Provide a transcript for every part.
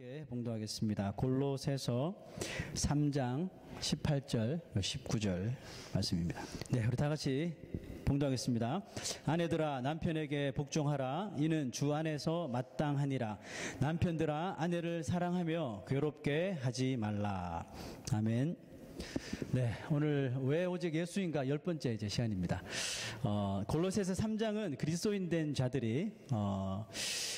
함께 봉독하겠습니다. 골로새서 3장 18절, 19절 말씀입니다. 네, 우리 다 같이 봉독하겠습니다. 아내들아 남편에게 복종하라. 이는 주 안에서 마땅하니라. 남편들아 아내를 사랑하며 괴롭게 하지 말라. 아멘. 네, 오늘 왜 오직 예수인가 10번째 이제 시간입니다. 골로새서 3장은 그리스도인 된 자들이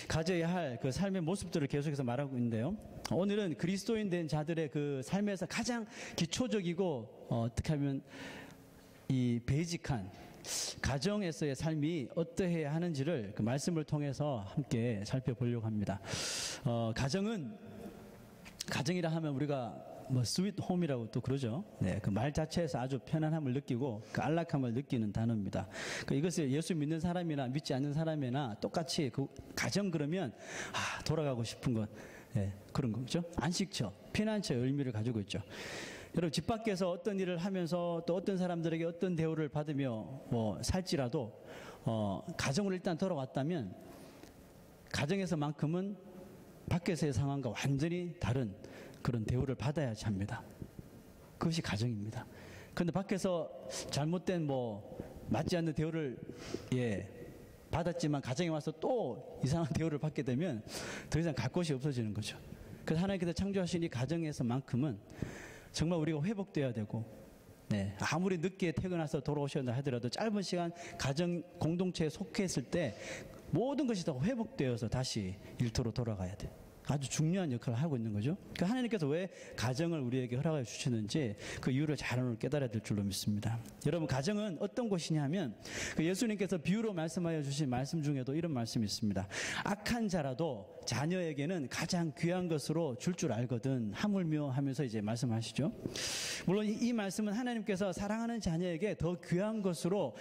가져야 할 그 삶의 모습들을 계속해서 말하고 있는데요. 오늘은 그리스도인 된 자들의 그 삶에서 가장 기초적이고 어떻게 하면 이 베이직한 가정에서의 삶이 어떠해야 하는지를 그 말씀을 통해서 함께 살펴보려고 합니다. 가정이라 하면 우리가 스윗 홈이라고 또 그러죠. 네, 그 말 자체에서 아주 편안함을 느끼고 그 안락함을 느끼는 단어입니다. 이것을 예수 믿는 사람이나 믿지 않는 사람이나 똑같이 그 가정 그러면 돌아가고 싶은 것, 네, 그런 거죠. 안식처, 피난처의 의미를 가지고 있죠. 여러분 집 밖에서 어떤 일을 하면서 또 어떤 사람들에게 어떤 대우를 받으며 살지라도 가정으로 일단 돌아왔다면 가정에서만큼은 밖에서의 상황과 완전히 다른 그런 대우를 받아야지 합니다. 그것이 가정입니다. 그런데 밖에서 잘못된 맞지 않는 대우를 받았지만 가정에 와서 또 이상한 대우를 받게 되면 더 이상 갈 곳이 없어지는 거죠. 그래서 하나님께서 창조하신 이 가정에서만큼은 정말 우리가 회복되어야 되고, 네, 아무리 늦게 퇴근해서 돌아오셨다 하더라도 짧은 시간 가정 공동체에 속해 있을 때 모든 것이 다 회복되어서 다시 일터로 돌아가야 돼요. 아주 중요한 역할을 하고 있는 거죠. 하나님께서 왜 가정을 우리에게 허락해 주시는지 그 이유를 잘 오늘 깨달아야 될 줄로 믿습니다. 여러분, 가정은 어떤 곳이냐 하면 예수님께서 비유로 말씀하여 주신 말씀 중에도 이런 말씀이 있습니다. 악한 자라도 자녀에게는 가장 귀한 것으로 줄 알거든 하물며 하면서 이제 말씀하시죠. 물론 이 말씀은 하나님께서 사랑하는 자녀에게 더 귀한 것으로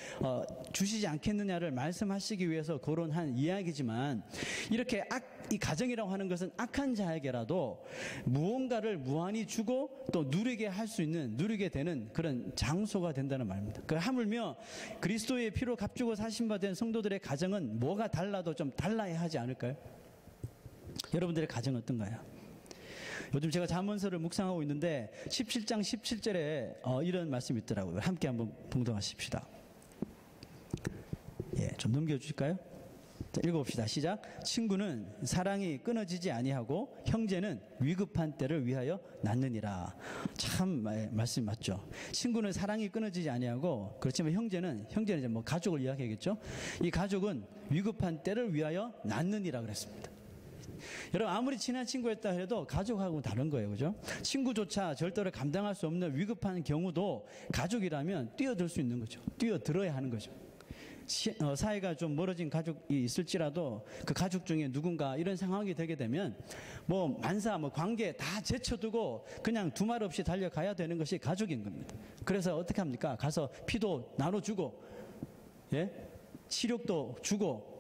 주시지 않겠느냐를 말씀하시기 위해서 거론한 이야기지만, 이렇게 이 가정이라고 하는 것은 악한 자에게라도 무언가를 무한히 주고 또 누리게 할 수 있는, 누리게 되는 그런 장소가 된다는 말입니다. 하물며 그리스도의 피로 값주고 사신 바 된 성도들의 가정은 뭐가 달라도 좀 달라야 하지 않을까요? 여러분들의 가정은 어떤가요? 요즘 제가 잠언서를 묵상하고 있는데 17장 17절에 이런 말씀이 있더라고요. 함께 한번 봉독하십시다. 좀 넘겨주실까요? 자, 읽어봅시다. 시작. 친구는 사랑이 끊어지지 아니하고 형제는 위급한 때를 위하여 낳느니라. 참 말씀 맞죠? 친구는 사랑이 끊어지지 아니하고, 그렇지만 형제는 이제 가족을 이야기하겠죠? 이 가족은 위급한 때를 위하여 낳느니라 그랬습니다. 여러분, 아무리 친한 친구였다 해도 가족하고는 다른 거예요. 그죠? 친구조차 절대로 감당할 수 없는 위급한 경우도 가족이라면 뛰어들 수 있는 거죠. 뛰어들어야 하는 거죠. 사이가 좀 멀어진 가족이 있을지라도 그 가족 중에 누군가 이런 상황이 되게 되면 관계 다 제쳐두고 그냥 두말 없이 달려가야 되는 것이 가족인 겁니다. 그래서 어떻게 합니까? 가서 피도 나눠주고, 치료도 주고,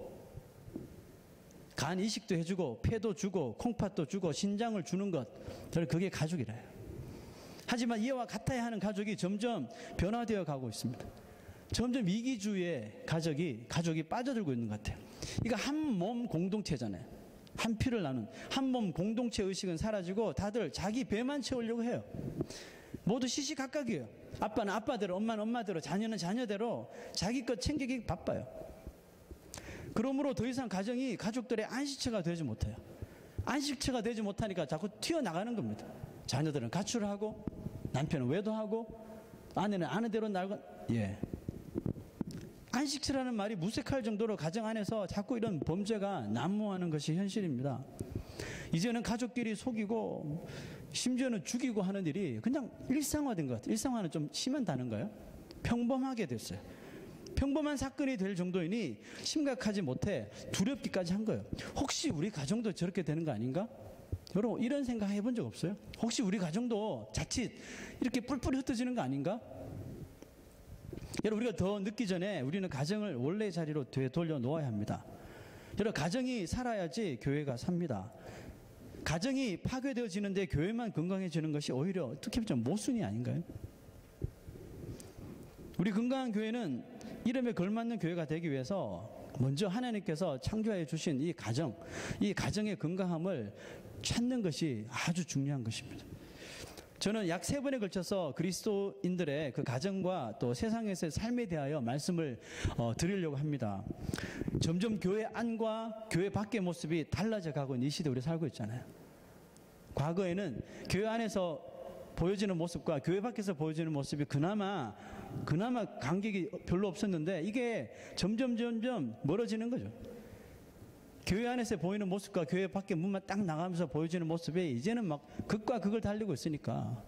간 이식도 해주고, 폐도 주고, 콩팥도 주고, 신장을 주는 것, 저는 그게 가족이래요. 하지만 이와 같아야 하는 가족이 점점 변화되어 가고 있습니다. 점점 이기주의의 가족이 빠져들고 있는 것 같아요. 이거 한 몸 공동체잖아요. 한 피를 나눈 한 몸 공동체 의식은 사라지고 다들 자기 배만 채우려고 해요. 모두 시시각각이에요. 아빠는 아빠대로, 엄마는 엄마대로, 자녀는 자녀대로 자기 것 챙기기 바빠요. 그러므로 더 이상 가족들의 안식처가 되지 못해요. 안식처가 되지 못하니까 자꾸 튀어나가는 겁니다. 자녀들은 가출을 하고, 남편은 외도하고, 아내는 아내대로 안식처라는 말이 무색할 정도로 가정 안에서 자꾸 이런 범죄가 난무하는 것이 현실입니다. 이제는 가족끼리 속이고 심지어는 죽이고 하는 일이 그냥 일상화된 것 같아요. 일상화는 좀 심한 단어인가요? 평범하게 됐어요. 평범한 사건이 될 정도이니 심각하지 못해 두렵기까지 한 거예요. 혹시 우리 가정도 저렇게 되는 거 아닌가? 여러분, 이런 생각 해본 적 없어요? 혹시 우리 가정도 자칫 이렇게 뿔뿔이 흩어지는 거 아닌가? 여러분, 우리가 더 늦기 전에 우리는 가정을 원래 자리로 되돌려 놓아야 합니다. 여러분, 가정이 살아야지 교회가 삽니다. 가정이 파괴되어지는데 교회만 건강해지는 것이 오히려 어떻게 보면 모순이 아닌가요? 우리 건강한 교회는 이름에 걸맞는 교회가 되기 위해서 먼저 하나님께서 창조해 주신 이 가정의 건강함을 찾는 것이 아주 중요한 것입니다. 저는 약 3번에 걸쳐서 그리스도인들의 그 가정과 또 세상에서의 삶에 대하여 말씀을 드리려고 합니다. 점점 교회 안과 교회 밖의 모습이 달라져 가고 있는 이 시대에 우리 살고 있잖아요. 과거에는 교회 안에서 보여지는 모습과 교회 밖에서 보여지는 모습이 그나마 간격이 별로 없었는데 이게 점점 멀어지는 거죠. 교회 안에서 보이는 모습과 교회 밖에 문만 딱 나가면서 보여지는 모습이 이제는 막 극과 극을 달리고 있으니까,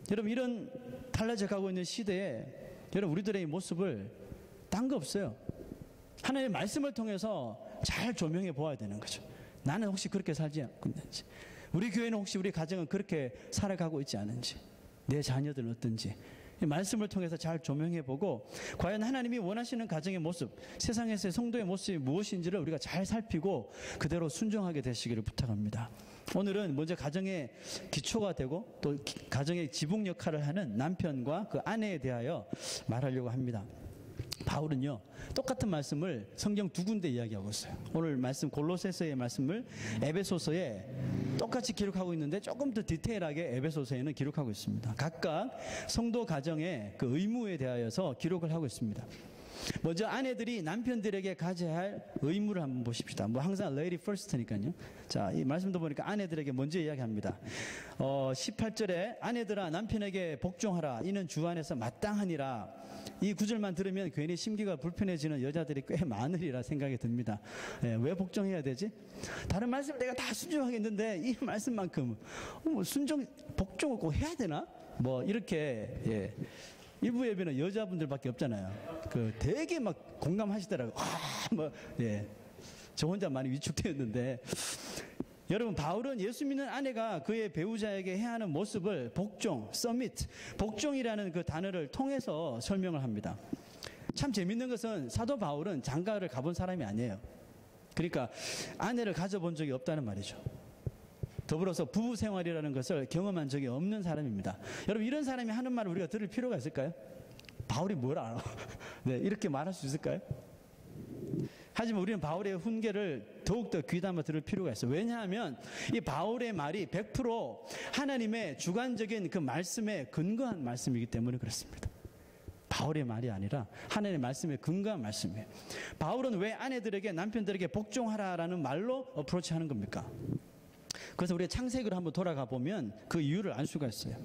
여러분 이런 달라져 가고 있는 시대에 여러분 우리들의 모습을 딴 거 없어요. 하나님의 말씀을 통해서 잘 조명해 보아야 되는 거죠. 나는 혹시 그렇게 살지 않고 있는지, 우리 교회는 혹시 우리 가정은 그렇게 살아가고 있지 않은지, 내 자녀들은 어떤지 이 말씀을 통해서 잘 조명해 보고 과연 하나님이 원하시는 가정의 모습, 세상에서의 성도의 모습이 무엇인지를 우리가 잘 살피고 그대로 순종하게 되시기를 부탁합니다. 오늘은 먼저 가정의 기초가 되고 또 가정의 지붕 역할을 하는 남편과 그 아내에 대하여 말하려고 합니다. 바울은요, 똑같은 말씀을 성경 2군데 이야기하고 있어요. 오늘 말씀 골로새서의 말씀을 에베소서에 똑같이 기록하고 있는데 조금 더 디테일하게 에베소서에는 기록하고 있습니다. 각각 성도 가정의 그 의무에 대하여서 기록을 하고 있습니다. 먼저 아내들이 남편들에게 가져야 할 의무를 한번 보십시다. 뭐 항상 lady first니까요. 자, 이 말씀도 보니까 아내들에게 먼저 이야기합니다. 18절에 아내들아 남편에게 복종하라. 이는 주 안에서 마땅하니라. 이 구절만 들으면 괜히 심기가 불편해지는 여자들이 꽤 많으리라 생각이 듭니다. 왜 복종해야 되지? 다른 말씀 내가 다 순종하겠는데 이 말씀만큼 복종을 꼭 해야 되나? 뭐 이렇게 일부 예배는 여자분들밖에 없잖아요. 되게 막 공감하시더라고요. 저 혼자 많이 위축되었는데, 여러분 바울은 예수 믿는 아내가 그의 배우자에게 해야 하는 모습을 복종, submit, 복종이라는 그 단어를 통해서 설명을 합니다. 참 재밌는 것은 사도 바울은 장가를 가본 사람이 아니에요. 그러니까 아내를 가져본 적이 없다는 말이죠. 더불어서 부부 생활이라는 것을 경험한 적이 없는 사람입니다. 여러분 이런 사람이 하는 말을 우리가 들을 필요가 있을까요? 바울이 뭘 알아? 네, 이렇게 말할 수 있을까요? 하지만 우리는 바울의 훈계를 더욱더 귀담아 들을 필요가 있어요. 왜냐하면 이 바울의 말이 100% 하나님의 주관적인 그 말씀에 근거한 말씀이기 때문에 그렇습니다. 바울의 말이 아니라 하나님의 말씀에 근거한 말씀이에요. 바울은 왜 아내들에게 남편들에게 복종하라라는 말로 어프로치하는 겁니까? 그래서 우리가 창세기로 한번 돌아가 보면 그 이유를 알 수가 있어요.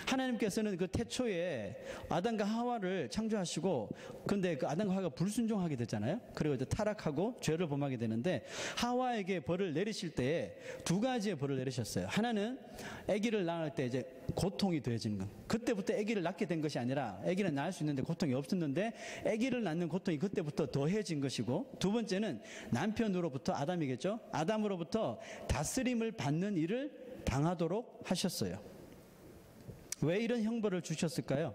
하나님께서는 그 태초에 아담과 하와를 창조하시고, 근데 그 아담과 하와가 불순종하게 됐잖아요. 그리고 이제 타락하고 죄를 범하게 되는데, 하와에게 벌을 내리실 때에 2가지의 벌을 내리셨어요. 하나는 아기를 낳을 때 이제 고통이 더해지는 것. 그때부터 아기를 낳게 된 것이 아니라, 아기는 낳을 수 있는데 고통이 없었는데 아기를 낳는 고통이 그때부터 더해진 것이고, 2번째는 남편으로부터, 아담이겠죠, 아담으로부터 다스림을 받는 일을 당하도록 하셨어요. 왜 이런 형벌을 주셨을까요?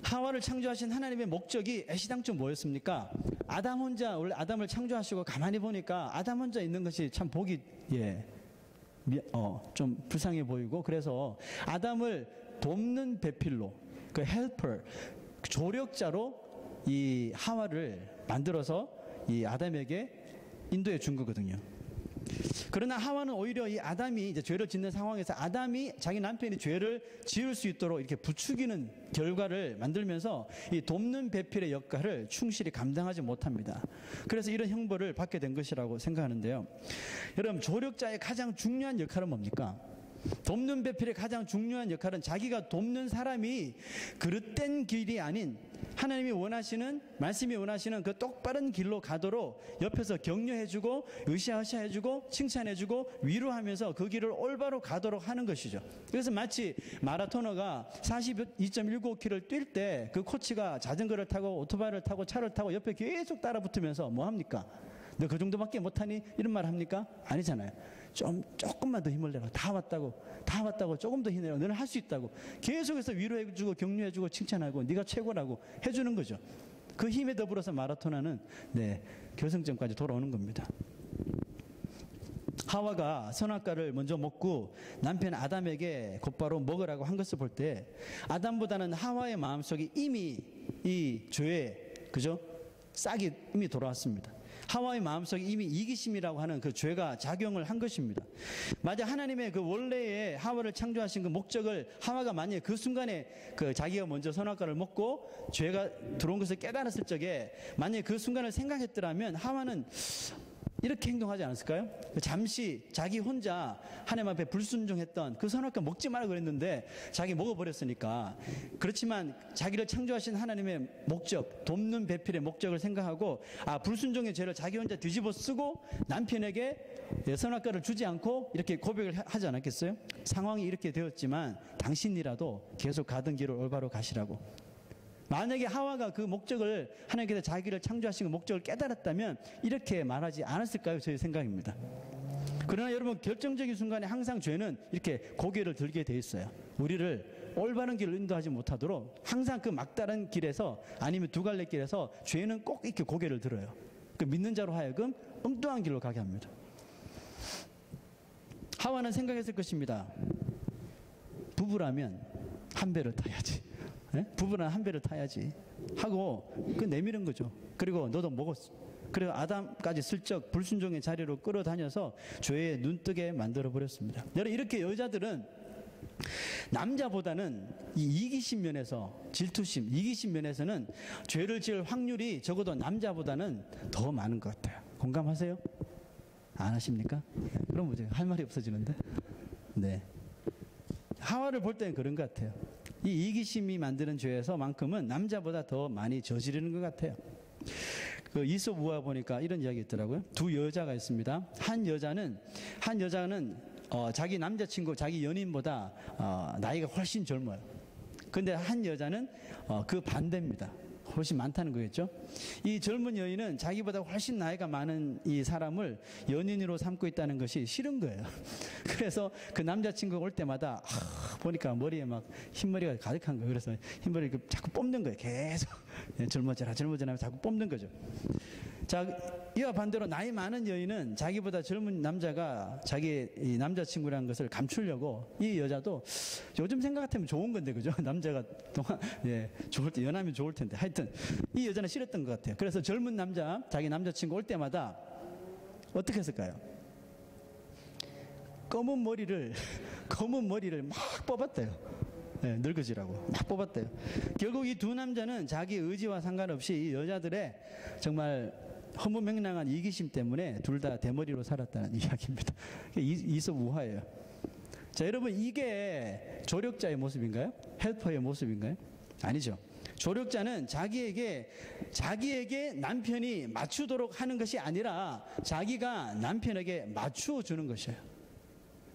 하와를 창조하신 하나님의 목적이 애시당초 뭐였습니까? 아담 혼자, 원래 아담을 창조하시고 가만히 보니까 아담 혼자 있는 것이 참 보기 좀 불쌍해 보이고, 그래서 아담을 돕는 배필로, 그 헬퍼, 조력자로 이 하와를 만들어서 이 아담에게 인도해 준 거거든요. 그러나 하와는 오히려 이 아담이 이제 죄를 짓는 상황에서 아담이 자기 남편이 죄를 지을 수 있도록 이렇게 부추기는 결과를 만들면서 이 돕는 배필의 역할을 충실히 감당하지 못합니다. 그래서 이런 형벌을 받게 된 것이라고 생각하는데요. 여러분, 조력자의 가장 중요한 역할은 뭡니까? 돕는 배필의 가장 중요한 역할은 자기가 돕는 사람이 그릇된 길이 아닌 하나님이 원하시는, 말씀이 원하시는 그 똑바른 길로 가도록 옆에서 격려해주고 으쌰으쌰해주고 칭찬해주고 위로하면서 그 길을 올바로 가도록 하는 것이죠. 그래서 마치 마라토너가 42.195km를 뛸 때 그 코치가 자전거를 타고 오토바이를 타고 차를 타고 옆에 계속 따라 붙으면서 뭐 합니까? 너 그 정도밖에 못하니? 이런 말 합니까? 아니잖아요. 조금만 더 힘을 내라. 다 왔다고 조금 더 힘내라. 너는 할 수 있다고 계속해서 위로해주고 격려해주고 칭찬하고 네가 최고라고 해주는 거죠. 그 힘에 더불어서 마라토너는 결승점까지 돌아오는 겁니다. 하와가 선악과를 먼저 먹고 남편 아담에게 곧바로 먹으라고 한 것을 볼 때 아담보다는 하와의 마음속에 이미 이 죄의 싹이 이미 돌아왔습니다. 하와의 마음속에 이미 이기심이라고 하는 그 죄가 작용을 한 것입니다. 맞아, 하나님의 그 원래의 하와를 창조하신 그 목적을 하와가 만약에 그 순간에 그 자기가 먼저 선악과를 먹고 죄가 들어온 것을 깨달았을 적에 만약에 그 순간을 생각했더라면 하와는 이렇게 행동하지 않았을까요? 잠시 자기 혼자 하나님 앞에 불순종했던 그 선악과 먹지 마라 그랬는데 자기 먹어버렸으니까. 그렇지만 자기를 창조하신 하나님의 목적, 돕는 배필의 목적을 생각하고 불순종의 죄를 자기 혼자 뒤집어 쓰고 남편에게 선악과를 주지 않고 이렇게 고백을 하지 않았겠어요? 상황이 이렇게 되었지만 당신이라도 계속 가던 길을 올바로 가시라고. 만약에 하와가 그 목적을, 하나님께서 자기를 창조하신 그 목적을 깨달았다면 이렇게 말하지 않았을까요? 저의 생각입니다. 그러나 여러분, 결정적인 순간에 항상 죄는 이렇게 고개를 들게 돼 있어요. 우리를 올바른 길을 인도하지 못하도록 항상 그 막다른 길에서, 아니면 두 갈래 길에서 죄는 꼭 이렇게 고개를 들어요. 그 믿는 자로 하여금 엉뚱한 길로 가게 합니다. 하와는 생각했을 것입니다. 부부라면 한 배를 타야지. 부부는 한 배를 타야지 하고 그 내미는 거죠. 그리고 너도 먹었어. 그리고 아담까지 슬쩍 불순종의 자리로 끌어다녀서 죄에 눈뜨게 만들어 버렸습니다. 여러분, 이렇게 여자들은 남자보다는 이 이기심 면에서, 질투심, 이기심 면에서는 죄를 지을 확률이 적어도 남자보다는 더 많은 것 같아요. 공감하세요? 안 하십니까? 그럼 뭐지? 할 말이 없어지는데. 네. 하와를 볼 때는 그런 것 같아요. 이 이기심이 만드는 죄에서만큼은 남자보다 더 많이 저지르는 것 같아요. 그 이솝 우화 보니까 이런 이야기 있더라고요. 두 여자가 있습니다. 한 여자는 자기 남자친구, 자기 연인보다 나이가 훨씬 젊어요. 근데 한 여자는 그 반대입니다. 훨씬 많다는 거겠죠. 이 젊은 여인은 자기보다 훨씬 나이가 많은 이 사람을 연인으로 삼고 있다는 것이 싫은 거예요. 그래서 그 남자친구가 올 때마다 보니까 머리에 막 흰머리가 가득한 거예요. 그래서 흰머리를 자꾸 뽑는 거예요. 계속 젊어져라 하면 자꾸 뽑는 거죠. 자, 이와 반대로 나이 많은 여인은 자기보다 젊은 남자가 자기 이 남자친구라는 것을 감추려고, 이 여자도 요즘 생각 같으면 좋은 건데, 그죠? 남자가 동안, 좋을 때, 연하면 좋을 텐데. 하여튼, 이 여자는 싫었던 것 같아요. 그래서 젊은 남자, 자기 남자친구 올 때마다 어떻게 했을까요? 검은 머리를 막 뽑았대요. 늙어지라고 막 뽑았대요. 결국 이 두 남자는 자기 의지와 상관없이 이 여자들의 정말 허무맹랑한 이기심 때문에 둘 다 대머리로 살았다는 이야기입니다. 이솝 우화예요. 자, 여러분, 이게 조력자의 모습인가요? 헬퍼의 모습인가요? 아니죠. 조력자는 자기에게 남편이 맞추도록 하는 것이 아니라 자기가 남편에게 맞추어 주는 것이에요.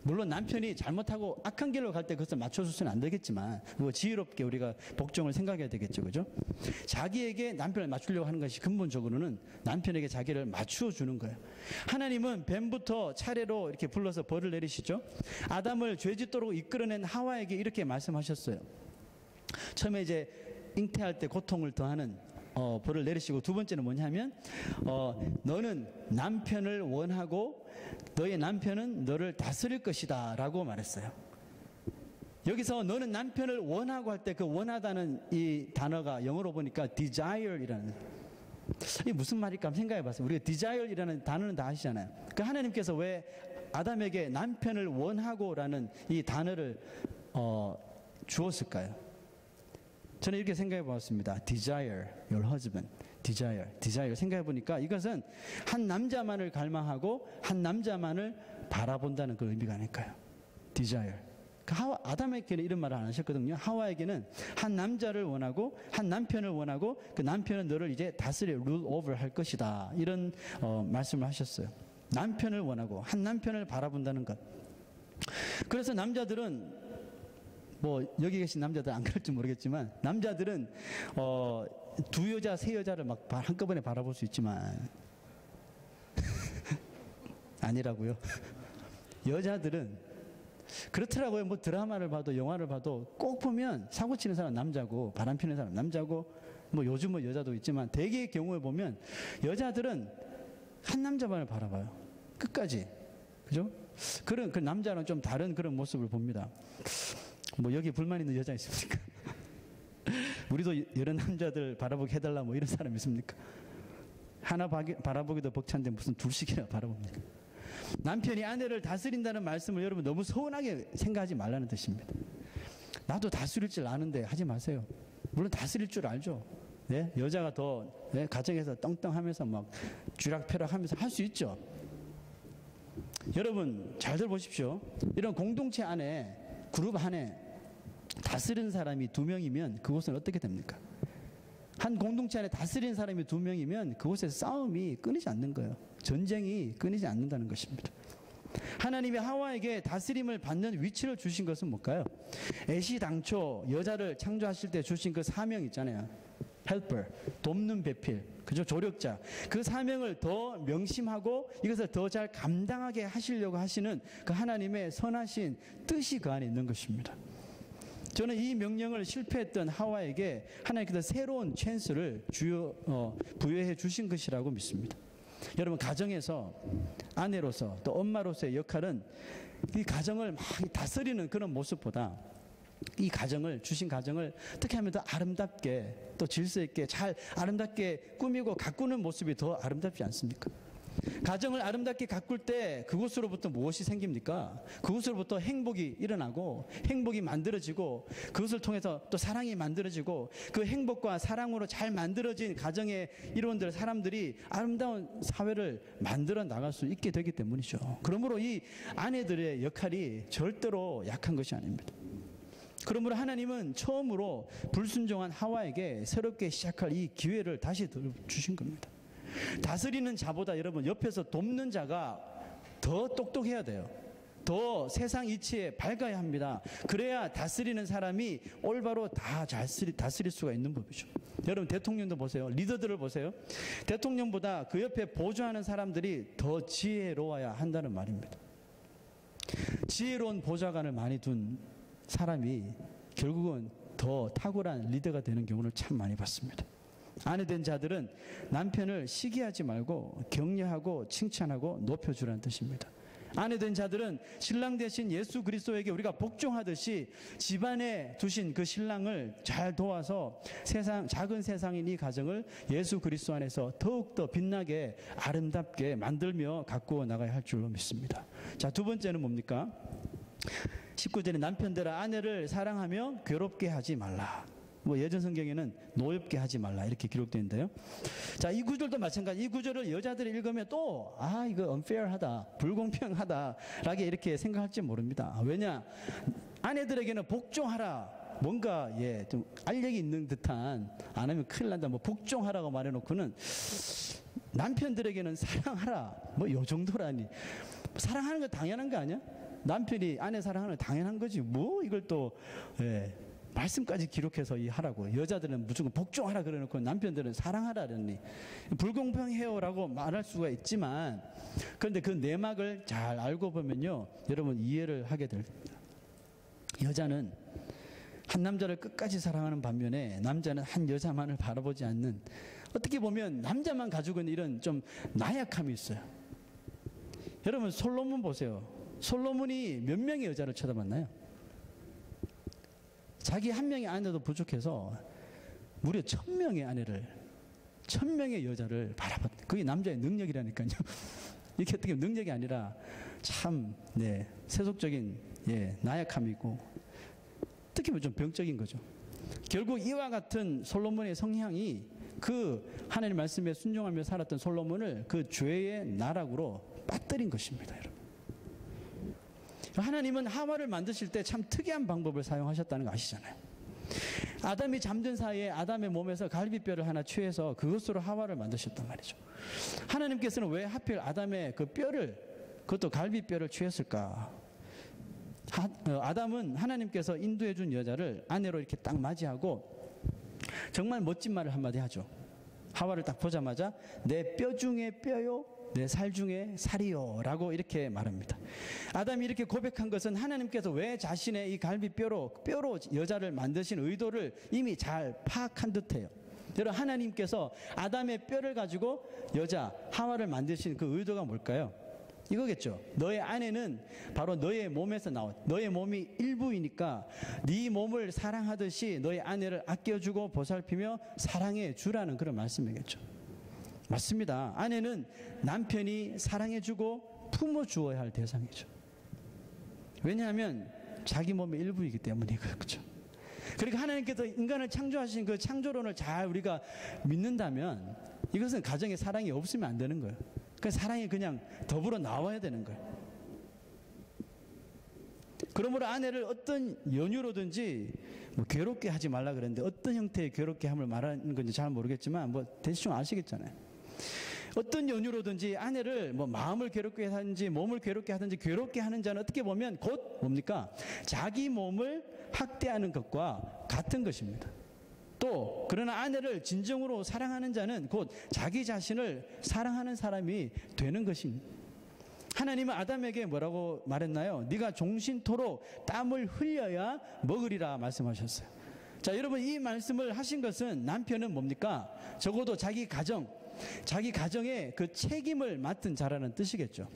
물론 남편이 잘못하고 악한 길로 갈 때 그것을 맞춰주서는 안 되겠지만, 뭐 지혜롭게 우리가 복종을 생각해야 되겠죠, 그죠? 자기에게 남편을 맞추려고 하는 것이 근본적으로는 남편에게 자기를 맞추어 주는 거예요. 하나님은 뱀부터 차례로 이렇게 불러서 벌을 내리시죠. 아담을 죄짓도록 이끌어낸 하와에게 이렇게 말씀하셨어요. 처음에 이제 잉태할 때 고통을 더하는 벌을 내리시고, 두 번째는 뭐냐면 너는 남편을 원하고 너의 남편은 너를 다스릴 것이다 라고 말했어요. 여기서 너는 남편을 원하고 할 때 그 원하다는 이 단어가 영어로 보니까 desire이라는, 이게 무슨 말일까 한번 생각해 봤어요. 우리가 desire이라는 단어는 다 아시잖아요. 그 하나님께서 왜 아담에게 남편을 원하고라는 이 단어를 주었을까요? 저는 이렇게 생각해 보았습니다. desire your husband. desire 생각해 보니까 이것은 한 남자만을 갈망하고 한 남자만을 바라본다는 그 의미가 아닐까요? desire. 아담에게는 이런 말을 안 하셨거든요. 하와에게는 한 남자를 원하고 한 남편을 원하고 그 남편은 너를 이제 다스려 rule over 할 것이다. 이런 말씀을 하셨어요. 남편을 원하고 한 남편을 바라본다는 것. 그래서 남자들은, 뭐 여기 계신 남자들 안 그럴지 모르겠지만, 남자들은 두 여자 세 여자를 막 한꺼번에 바라볼 수 있지만 아니라고요. 여자들은 그렇더라고요. 뭐 드라마를 봐도 영화를 봐도 꼭 보면 사고 치는 사람 남자고 바람 피는 사람 남자고, 뭐 요즘은 여자도 있지만 대개의 경우에 보면 여자들은 한 남자만을 바라봐요. 끝까지. 그죠? 그런 그 남자는 좀 다른 그런 모습을 봅니다. 뭐 여기 불만 있는 여자 있습니까? 우리도 이런 남자들 바라보게 해달라 뭐 이런 사람 있습니까? 하나 바라보기도 벅찬데 무슨 둘씩이나 바라봅니까? 남편이 아내를 다스린다는 말씀을 여러분 너무 서운하게 생각하지 말라는 뜻입니다. 나도 다스릴 줄 아는데 하지 마세요. 물론 다스릴 줄 알죠. 네? 여자가 더 가정에서 떵떵하면서 막 쥐락펴락하면서 할 수 있죠. 여러분 잘 들어보십시오. 이런 공동체 안에, 그룹 안에 다스리는 사람이 2명이면 그곳은 어떻게 됩니까? 한 공동체 안에 다스리는 사람이 2명이면 그곳에서 싸움이 끊이지 않는 거예요. 전쟁이 끊이지 않는다는 것입니다. 하나님이 하와에게 다스림을 받는 위치를 주신 것은 뭘까요? 애시당초 여자를 창조하실 때 주신 그 사명 있잖아요. 헬퍼, 돕는 배필, 그죠? 조력자. 그 사명을 더 명심하고 이것을 더 잘 감당하게 하시려고 하시는 그 하나님의 선하신 뜻이 그 안에 있는 것입니다. 저는 이 명령을 실패했던 하와에게 하나님께서 새로운 찬스를 부여해 주신 것이라고 믿습니다. 여러분 가정에서 아내로서 또 엄마로서의 역할은 이 가정을 막 다스리는 그런 모습보다 이 가정을, 주신 가정을 어떻게 하면 더 아름답게 또 질서 있게 잘 아름답게 꾸미고 가꾸는 모습이 더 아름답지 않습니까? 가정을 아름답게 가꿀 때 그곳으로부터 무엇이 생깁니까? 그곳으로부터 행복이 일어나고 행복이 만들어지고 그것을 통해서 또 사랑이 만들어지고 그 행복과 사랑으로 잘 만들어진 가정의 일원들, 사람들이 아름다운 사회를 만들어 나갈 수 있게 되기 때문이죠. 그러므로 이 아내들의 역할이 절대로 약한 것이 아닙니다. 그러므로 하나님은 처음으로 불순종한 하와에게 새롭게 시작할 이 기회를 다시 주신 겁니다. 다스리는 자보다 여러분 옆에서 돕는 자가 더 똑똑해야 돼요. 더 세상 이치에 밝아야 합니다. 그래야 다스리는 사람이 올바로 다 다스릴 수가 있는 법이죠. 여러분 대통령도 보세요. 리더들을 보세요. 대통령보다 그 옆에 보조하는 사람들이 더 지혜로워야 한다는 말입니다. 지혜로운 보좌관을 많이 둔 사람이 결국은 더 탁월한 리더가 되는 경우를 참 많이 봤습니다. 아내 된 자들은 남편을 시기하지 말고 격려하고 칭찬하고 높여주라는 뜻입니다. 아내 된 자들은 신랑 대신 예수 그리스도에게 우리가 복종하듯이 집안에 두신 그 신랑을 잘 도와서 작은 세상인 이 가정을 예수 그리스도 안에서 더욱더 빛나게 아름답게 만들며 가꾸어 나가야 할 줄로 믿습니다. 자, 두 번째는 뭡니까? 19절에 남편들아 아내를 사랑하며 괴롭게 하지 말라. 뭐 예전 성경에는 노엽게 하지 말라 이렇게 기록되어 있는데요. 자, 이 구절도 마찬가지. 이 구절을 여자들이 읽으면 또 이거 unfair하다, 불공평하다라게 이렇게 생각할지 모릅니다. 왜냐? 아내들에게는 복종하라. 뭔가 좀 알력이 있는 듯한, 안 하면 큰일 난다. 뭐 복종하라고 말해놓고는 남편들에게는 사랑하라. 뭐 요 정도라니. 사랑하는 거 당연한 거 아니야? 남편이 아내 사랑하는 거 당연한 거지. 뭐 이걸 또 말씀까지 기록해서 하라고. 여자들은 무조건 복종하라 그래놓고 남편들은 사랑하라 그러니 불공평해요라고 말할 수가 있지만, 그런데 그 내막을 잘 알고 보면요, 여러분 이해를 하게 됩니다. 여자는 한 남자를 끝까지 사랑하는 반면에 남자는 한 여자만을 바라보지 않는, 어떻게 보면 남자만 가지고 있는 이런 좀 나약함이 있어요. 여러분 솔로몬 보세요. 솔로몬이 몇 명의 여자를 쳐다봤나요? 자기 한 명의 아내도 부족해서 무려 1000명의 아내를, 1000명의 여자를 바라봤다. 그게 남자의 능력이라니까요. 이게 어떻게 능력이 아니라 참 세속적인 나약함이고, 어떻게 보면 좀 병적인 거죠. 결국 이와 같은 솔로몬의 성향이 그 하나님 말씀에 순종하며 살았던 솔로몬을 그 죄의 나락으로 빠뜨린 것입니다. 여러분, 하나님은 하와를 만드실 때 참 특이한 방법을 사용하셨다는 거 아시잖아요. 아담이 잠든 사이에 아담의 몸에서 갈비뼈를 하나 취해서 그것으로 하와를 만드셨단 말이죠. 하나님께서는 왜 하필 아담의 그 뼈를, 그것도 갈비뼈를 취했을까? 아담은 하나님께서 인도해 준 여자를 아내로 이렇게 딱 맞이하고 정말 멋진 말을 한마디 하죠. 하와를 딱 보자마자 내 뼈 중에 뼈요, 내 살 중에 살이요 라고 이렇게 말합니다. 아담이 이렇게 고백한 것은 하나님께서 왜 자신의 이 갈비뼈로 여자를 만드신 의도를 이미 잘 파악한 듯해요. 여러분, 하나님께서 아담의 뼈를 가지고 여자 하와를 만드신 그 의도가 뭘까요? 이거겠죠. 너의 아내는 바로 너의 몸에서 나온, 너의 몸이 일부이니까 네 몸을 사랑하듯이 너의 아내를 아껴주고 보살피며 사랑해 주라는 그런 말씀이겠죠. 맞습니다. 아내는 남편이 사랑해주고 품어주어야 할 대상이죠. 왜냐하면 자기 몸의 일부이기 때문에 그렇죠. 그러니까 하나님께서 인간을 창조하신 그 창조론을 잘 우리가 믿는다면 이것은 가정에 사랑이 없으면 안 되는 거예요. 그 사랑이 그냥 더불어 나와야 되는 거예요. 그러므로 아내를 어떤 연유로든지 뭐 괴롭게 하지 말라 그랬는데 어떤 형태의 괴롭게 함을 말하는 건지 잘 모르겠지만 뭐 대충 아시겠잖아요. 어떤 연유로든지 아내를 뭐 마음을 괴롭게 하든지 몸을 괴롭게 하든지 괴롭게 하는 자는 어떻게 보면 곧 뭡니까? 자기 몸을 학대하는 것과 같은 것입니다. 또 그러나 아내를 진정으로 사랑하는 자는 곧 자기 자신을 사랑하는 사람이 되는 것입니다. 하나님은 아담에게 뭐라고 말했나요? 네가 종신토록 땀을 흘려야 먹으리라 말씀하셨어요. 자, 여러분 이 말씀을 하신 것은 남편은 뭡니까? 적어도 자기 가정의 그 책임을 맡은 자라는 뜻이겠죠.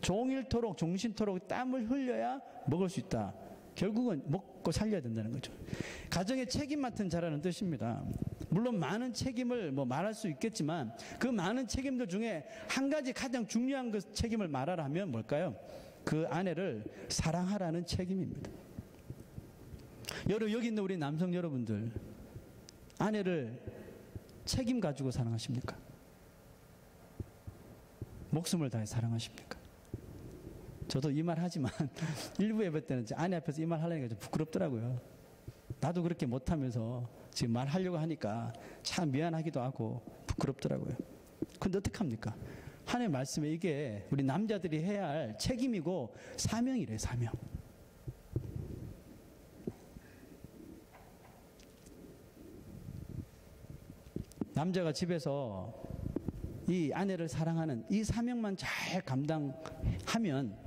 종일토록 종신토록 땀을 흘려야 먹을 수 있다. 결국은 먹고 살려야 된다는 거죠. 가정의 책임 맡은 자라는 뜻입니다. 물론 많은 책임을 뭐 말할 수 있겠지만 그 많은 책임들 중에 한 가지 가장 중요한 그 책임을 말하라 하면 뭘까요? 그 아내를 사랑하라는 책임입니다. 여기 있는 우리 남성 여러분들, 아내를 책임 가지고 사랑하십니까? 목숨을 다해 사랑하십니까? 저도 이 말 하지만 일부 예배 때는 아내 앞에서 이 말 하려니까 좀 부끄럽더라고요. 나도 그렇게 못하면서 지금 말하려고 하니까 참 미안하기도 하고 부끄럽더라고요. 근데 어떡합니까? 하나님의 말씀에 이게 우리 남자들이 해야 할 책임이고 사명이래, 사명. 남자가 집에서 이 아내를 사랑하는 이 사명만 잘 감당하면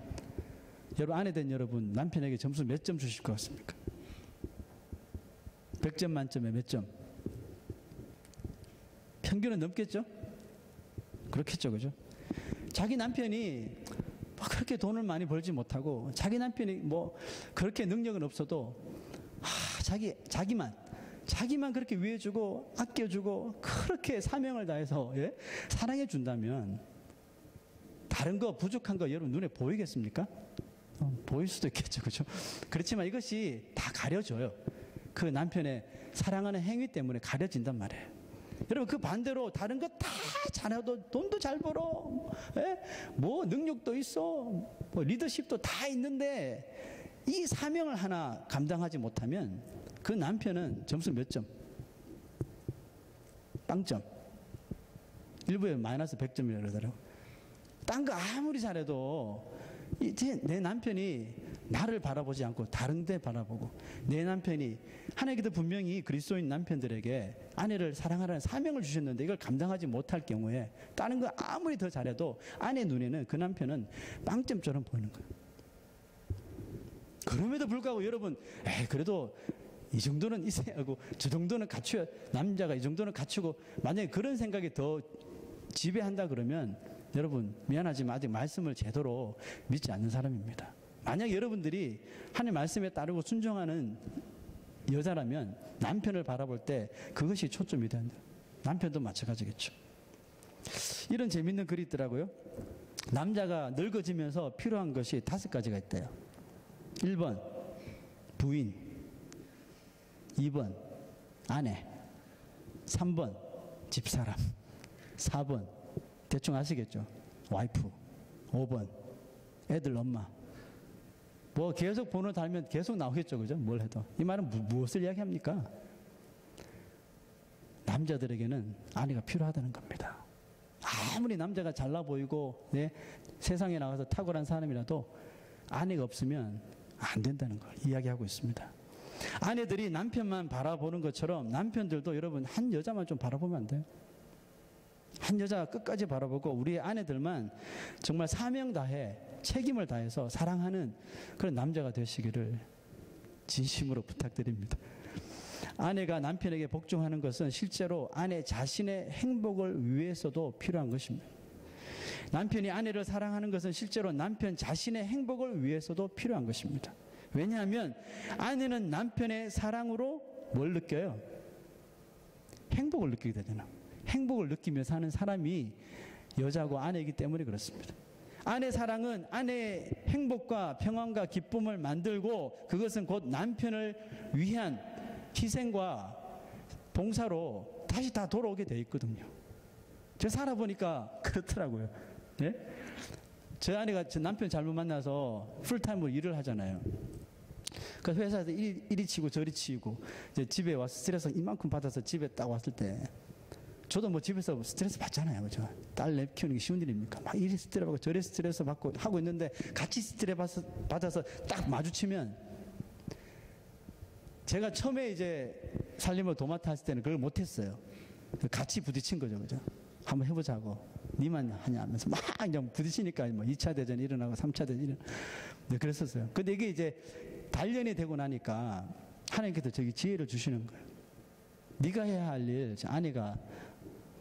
여러분, 아내 된 여러분 남편에게 점수 몇 점 주실 것 같습니까? 100점 만점에 몇 점? 평균은 넘겠죠? 그렇겠죠, 그죠? 자기 남편이 뭐 그렇게 돈을 많이 벌지 못하고 자기 남편이 뭐 그렇게 능력은 없어도 자기만 그렇게 위해주고 아껴주고 그렇게 사명을 다해서 사랑해 준다면 다른 거 부족한 거 여러분 눈에 보이겠습니까? 보일 수도 있겠죠, 그죠? 그렇지만 이것이 다 가려져요. 그 남편의 사랑하는 행위 때문에 가려진단 말이에요. 여러분, 그 반대로 다른 거 다 잘해도 돈도 잘 벌어, 뭐 능력도 있어, 뭐 리더십도 다 있는데 이 사명을 하나 감당하지 못하면 그 남편은 점수 몇 점? 빵점. 일부에 마이너스 100점이라고 그러더라고요. 딴 거 아무리 잘해도 내 남편이 나를 바라보지 않고 다른 데 바라보고, 내 남편이, 하나님께서 분명히 그리스도인 남편들에게 아내를 사랑하라는 사명을 주셨는데 이걸 감당하지 못할 경우에 다른 거 아무리 더 잘해도 아내 눈에는 그 남편은 빵점처럼 보이는 거예요. 그럼에도 불구하고 여러분, 그래도 이 정도는 있어야 하고 저 정도는 갖춰야, 남자가 이 정도는 갖추고, 만약에 그런 생각이 더 지배한다 그러면 여러분 미안하지만 아직 말씀을 제대로 믿지 않는 사람입니다. 만약 여러분들이 하나님 말씀에 따르고 순종하는 여자라면 남편을 바라볼 때 그것이 초점이 된다. 남편도 마찬가지겠죠. 이런 재밌는 글이 있더라고요. 남자가 늙어지면서 필요한 것이 5가지가 있대요. 1번 부인, 2번 아내, 3번 집사람, 4번 대충 아시겠죠? 와이프, 5번 애들 엄마. 뭐 계속 번호 달면 계속 나오겠죠, 그죠? 뭘 해도. 이 말은 무엇을 이야기합니까? 남자들에게는 아내가 필요하다는 겁니다. 아무리 남자가 잘나 보이고 세상에 나가서 탁월한 사람이라도 아내가 없으면 안 된다는 걸 이야기하고 있습니다. 아내들이 남편만 바라보는 것처럼 남편들도 여러분 한 여자만 좀 바라보면 안 돼요? 한 여자 끝까지 바라보고 우리의 아내들만 정말 사명 다해 책임을 다해서 사랑하는 그런 남자가 되시기를 진심으로 부탁드립니다. 아내가 남편에게 복종하는 것은 실제로 아내 자신의 행복을 위해서도 필요한 것입니다. 남편이 아내를 사랑하는 것은 실제로 남편 자신의 행복을 위해서도 필요한 것입니다. 왜냐하면 아내는 남편의 사랑으로 뭘 느껴요? 행복을 느끼게 되잖아. 행복을 느끼며 사는 사람이 여자고 아내이기 때문에 그렇습니다. 아내 사랑은 아내의 행복과 평안과 기쁨을 만들고 그것은 곧 남편을 위한 희생과 봉사로 다시 다 돌아오게 돼 있거든요. 제가 살아보니까 그렇더라고요. 네? 제 아내가 제 남편 잘못 만나서 풀타임으로 일을 하잖아요. 그 회사에서 이리 치고 저리 치고 이제 집에 와서 스트레스 이만큼 받아서 집에 딱 왔을 때 저도 뭐 집에서 스트레스 받잖아요. 그죠? 딸 키우는 게 쉬운 일입니까? 막 이리 스트레스 받고 저리 스트레스 받고 하고 있는데 같이 스트레스 받아서 딱 마주치면 제가 처음에 이제 살림을 도맡아 했을 때는 그걸 못했어요. 같이 부딪힌 거죠. 그죠? 한번 해보자고. 니만 하냐 하면서 막 그냥 부딪히니까 뭐 2차 대전이 일어나고 3차 대전이 일어나고 네, 그랬었어요. 근데 이게 이제 단련이 되고 나니까 하나님께서 저기 지혜를 주시는 거예요. 네가 해야 할 일, 아내가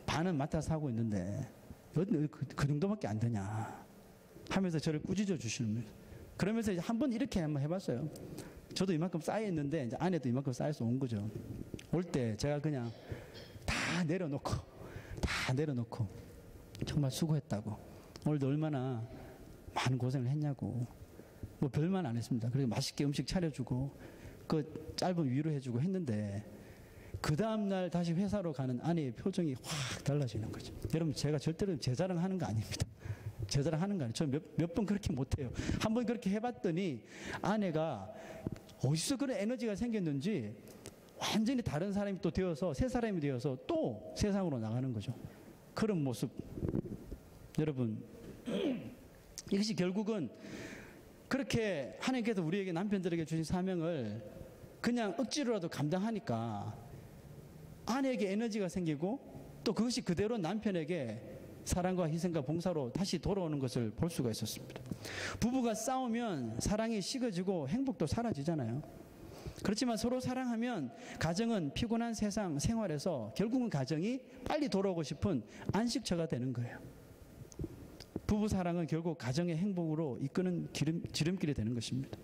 반은 맡아서 하고 있는데 그 정도밖에 안 되냐 하면서 저를 꾸짖어 주시는 거예요. 그러면서 이제 한번 이렇게 한번 해봤어요. 저도 이만큼 쌓여 있는데 이제 아내도 이만큼 쌓여서 온 거죠. 올 때 제가 그냥 다 내려놓고 정말 수고했다고, 오늘도 얼마나 많은 고생을 했냐고, 뭐 별말 안 했습니다. 그리고 맛있게 음식 차려주고 그 짧은 위로해주고 했는데 그 다음날 다시 회사로 가는 아내의 표정이 확 달라지는 거죠. 여러분, 제가 절대로 제 자랑하는 거 아닙니다. 제 자랑하는 거 아니에요. 저 몇 번 그렇게 못해요. 한 번 그렇게 해봤더니 아내가 어디서 그런 에너지가 생겼는지 완전히 다른 사람이 또 되어서 새 사람이 되어서 또 세상으로 나가는 거죠. 그런 모습. 여러분, 이것이 결국은 그렇게 하나님께서 우리에게 남편들에게 주신 사명을 그냥 억지로라도 감당하니까 아내에게 에너지가 생기고 또 그것이 그대로 남편에게 사랑과 희생과 봉사로 다시 돌아오는 것을 볼 수가 있었습니다. 부부가 싸우면 사랑이 식어지고 행복도 사라지잖아요. 그렇지만 서로 사랑하면 가정은 피곤한 세상 생활에서 결국은 가정이 빨리 돌아오고 싶은 안식처가 되는 거예요. 부부 사랑은 결국 가정의 행복으로 이끄는 지름길이 되는 것입니다.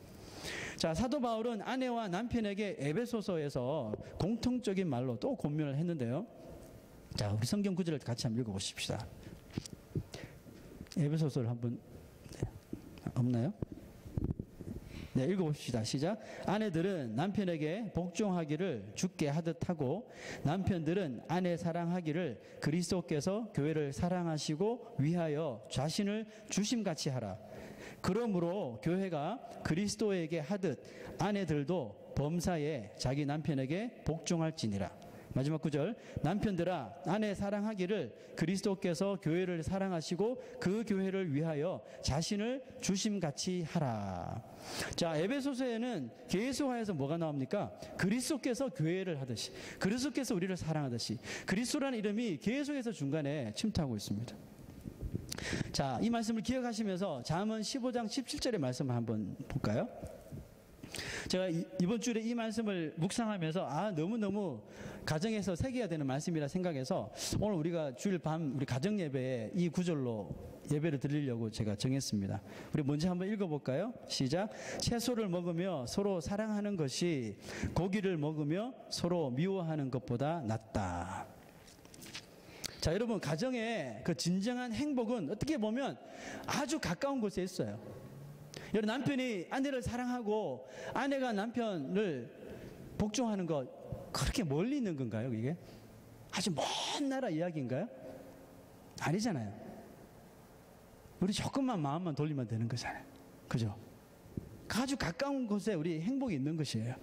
자, 사도 바울은 아내와 남편에게 에베소서에서 공통적인 말로 또 권면을 했는데요. 자, 우리 성경 구절을 같이 한번 읽어보십시다. 에베소서를 한번, 네, 없나요? 네, 읽어봅시다. 시작. 아내들은 남편에게 복종하기를 주께 하듯 하고 남편들은 아내 사랑하기를 그리스도께서 교회를 사랑하시고 위하여 자신을 주심같이 하라. 그러므로 교회가 그리스도에게 하듯 아내들도 범사에 자기 남편에게 복종할지니라. 마지막 구절. 남편들아, 아내 사랑하기를 그리스도께서 교회를 사랑하시고 그 교회를 위하여 자신을 주심같이 하라. 자, 에베소서에는 계속해서 뭐가 나옵니까? 그리스도께서 교회를 하듯이, 그리스도께서 우리를 사랑하듯이, 그리스도라는 이름이 계속해서 중간에 침투하고 있습니다. 자, 이 말씀을 기억하시면서 잠언 15장 17절의 말씀을 한번 볼까요? 제가 이번 주에 이 말씀을 묵상하면서 너무너무 가정에서 새겨야 되는 말씀이라 생각해서 오늘 우리가 주일 밤 우리 가정 예배에 이 구절로 예배를 드리려고 제가 정했습니다. 우리 먼저 한번 읽어볼까요? 시작. 채소를 먹으며 서로 사랑하는 것이 고기를 먹으며 서로 미워하는 것보다 낫다. 자, 여러분, 가정의 그 진정한 행복은 어떻게 보면 아주 가까운 곳에 있어요. 여러분, 남편이 아내를 사랑하고 아내가 남편을 복종하는 것, 그렇게 멀리 있는 건가요, 이게? 아주 먼 나라 이야기인가요? 아니잖아요. 우리 조금만 마음만 돌리면 되는 거잖아요. 그죠? 아주 가까운 곳에 우리 행복이 있는 것이에요.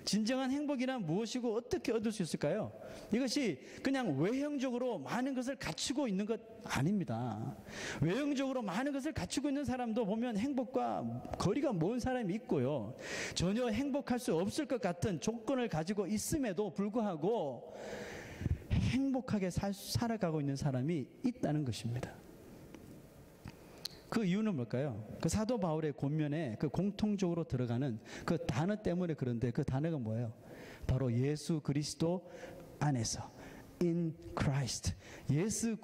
진정한 행복이란 무엇이고 어떻게 얻을 수 있을까요? 이것이 그냥 외형적으로 많은 것을 갖추고 있는 것 아닙니다. 외형적으로 많은 것을 갖추고 있는 사람도 보면 행복과 거리가 먼 사람이 있고요. 전혀 행복할 수 없을 것 같은 조건을 가지고 있음에도 불구하고 행복하게 살아가고 있는 사람이 있다는 것입니다. 그 이유는 뭘까요? 그 사도 바울의 권면에 그 공통적으로 들어가는 그 단어 때문에 그런데 그 단어가 뭐예요? 바로 예수 그리스도 안에서, in Christ. 예수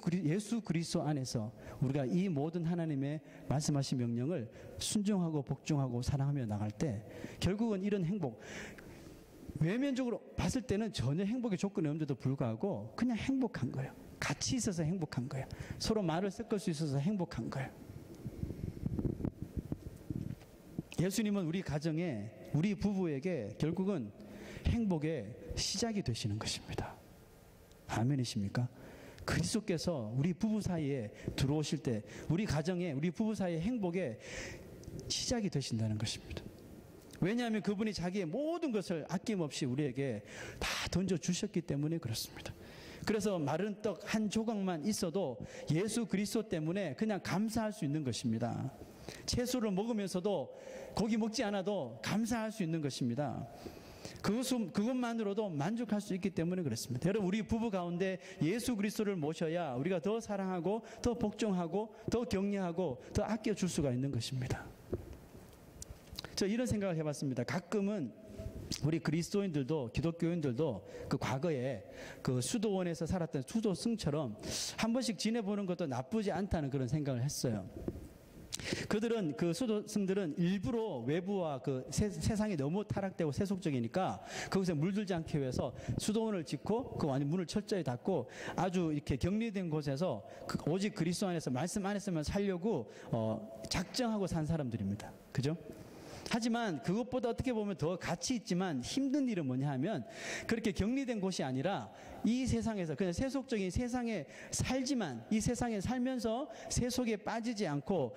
그리스도 안에서 우리가 이 모든 하나님의 말씀하신 명령을 순종하고 복종하고 사랑하며 나갈 때 결국은 이런 행복, 외면적으로 봤을 때는 전혀 행복의 조건이 없는데도 불구하고 그냥 행복한 거예요. 같이 있어서 행복한 거예요. 서로 말을 섞을 수 있어서 행복한 거예요. 예수님은 우리 가정에, 우리 부부에게 결국은 행복의 시작이 되시는 것입니다. 아멘이십니까? 그리스도께서 우리 부부 사이에 들어오실 때 우리 가정에, 우리 부부 사이의 행복의 시작이 되신다는 것입니다. 왜냐하면 그분이 자기의 모든 것을 아낌없이 우리에게 다 던져주셨기 때문에 그렇습니다. 그래서 마른 떡 한 조각만 있어도 예수 그리스도 때문에 그냥 감사할 수 있는 것입니다. 채소를 먹으면서도 고기 먹지 않아도 감사할 수 있는 것입니다. 그것만으로도 만족할 수 있기 때문에 그렇습니다. 여러분, 우리 부부 가운데 예수 그리스도를 모셔야 우리가 더 사랑하고 더 복종하고 더 격려하고 더 아껴줄 수가 있는 것입니다. 저 이런 생각을 해봤습니다. 가끔은 우리 그리스도인들도, 기독교인들도 그 과거에 그 수도원에서 살았던 수도승처럼 한 번씩 지내보는 것도 나쁘지 않다는 그런 생각을 했어요. 그들은, 그 수도승들은 일부러 외부와 그 세상이 너무 타락되고 세속적이니까 거기서 물들지 않기 위해서 수도원을 짓고 그 안에 문을 철저히 닫고 아주 이렇게 격리된 곳에서 오직 그리스도 안에서 말씀 안에서만 살려고 작정하고 산 사람들입니다. 그죠? 하지만 그것보다 어떻게 보면 더 가치 있지만 힘든 일은 뭐냐 하면 그렇게 격리된 곳이 아니라 이 세상에서 그냥 세속적인 세상에 살지만 이 세상에 살면서 세속에 빠지지 않고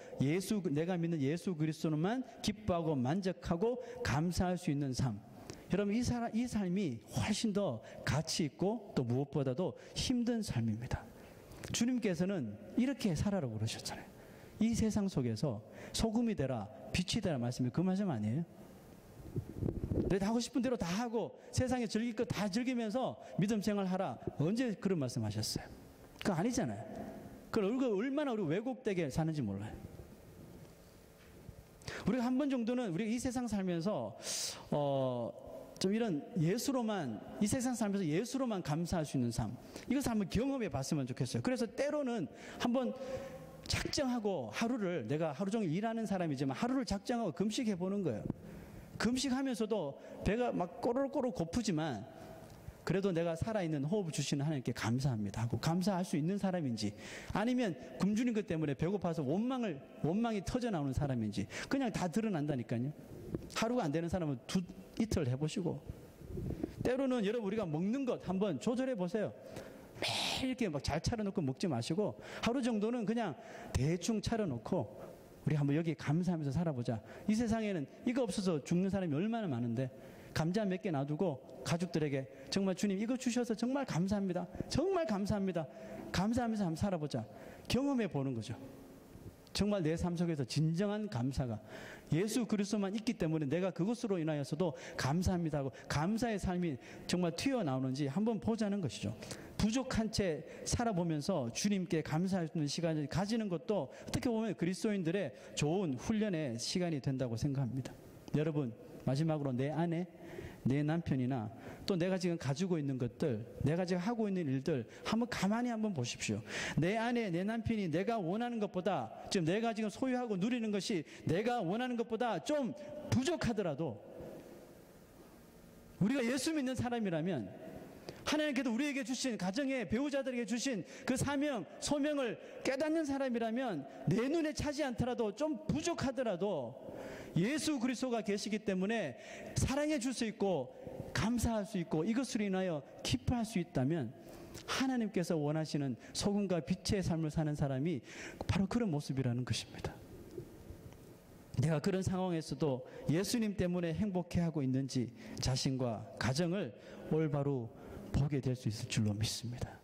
내가 믿는 예수 그리스도로만 기뻐하고 만족하고 감사할 수 있는 삶. 여러분, 이 삶이 훨씬 더 가치 있고 또 무엇보다도 힘든 삶입니다. 주님께서는 이렇게 살아라고 그러셨잖아요. 이 세상 속에서 소금이 되라, 빛이 되라 말씀이 그 말씀 아니에요? 내가 하고 싶은 대로 다 하고 세상에 즐길 것 다 즐기면서 믿음 생활하라. 언제 그런 말씀 하셨어요? 그거 아니잖아요. 그걸 얼마나 우리 왜곡되게 사는지 몰라요. 우리가 한 번 정도는 우리가 이 세상 살면서 좀 이런 예수로만, 이 세상 살면서 예수로만 감사할 수 있는 삶, 이것을 한번 경험해 봤으면 좋겠어요. 그래서 때로는 한번 작정하고 하루를, 내가 하루 종일 일하는 사람이지만 하루를 작정하고 금식해 보는 거예요. 금식하면서도 배가 막 꼬르륵 고프지만 그래도 내가 살아있는 호흡을 주시는 하나님께 감사합니다 하고 감사할 수 있는 사람인지, 아니면 굶주린 것 때문에 배고파서 원망이 터져 나오는 사람인지 그냥 다 드러난다니까요. 하루가 안 되는 사람은 이틀 해보시고, 때로는 여러분 우리가 먹는 것 한번 조절해 보세요. 매일 이렇게 막 잘 차려놓고 먹지 마시고 하루 정도는 그냥 대충 차려놓고 우리 한번 여기 감사하면서 살아보자. 이 세상에는 이거 없어서 죽는 사람이 얼마나 많은데 감자 몇 개 놔두고 가족들에게 정말 주님 이거 주셔서 정말 감사합니다. 정말 감사합니다. 감사하면서 한번 살아보자. 경험해 보는 거죠. 정말 내 삶 속에서 진정한 감사가 예수 그리스도만 있기 때문에 내가 그것으로 인하여서도 감사합니다 하고 감사의 삶이 정말 튀어나오는지 한번 보자는 것이죠. 부족한 채 살아보면서 주님께 감사할 수 있는 시간을 가지는 것도 어떻게 보면 그리스도인들의 좋은 훈련의 시간이 된다고 생각합니다. 여러분, 마지막으로 내 아내, 내 남편이나 또 내가 지금 가지고 있는 것들, 내가 지금 하고 있는 일들 한번 가만히 한번 보십시오. 내 아내, 내 남편이 내가 원하는 것보다, 지금 내가 지금 소유하고 누리는 것이 내가 원하는 것보다 좀 부족하더라도 우리가 예수 믿는 사람이라면 하나님께서 우리에게 주신, 가정의 배우자들에게 주신 그 사명, 소명을 깨닫는 사람이라면 내 눈에 차지 않더라도 좀 부족하더라도 예수 그리스도가 계시기 때문에 사랑해 줄 수 있고 감사할 수 있고 이것으로 인하여 기뻐할 수 있다면 하나님께서 원하시는 소금과 빛의 삶을 사는 사람이 바로 그런 모습이라는 것입니다. 내가 그런 상황에서도 예수님 때문에 행복해하고 있는지 자신과 가정을 올바로 보게 될 수 있을 줄로 믿습니다.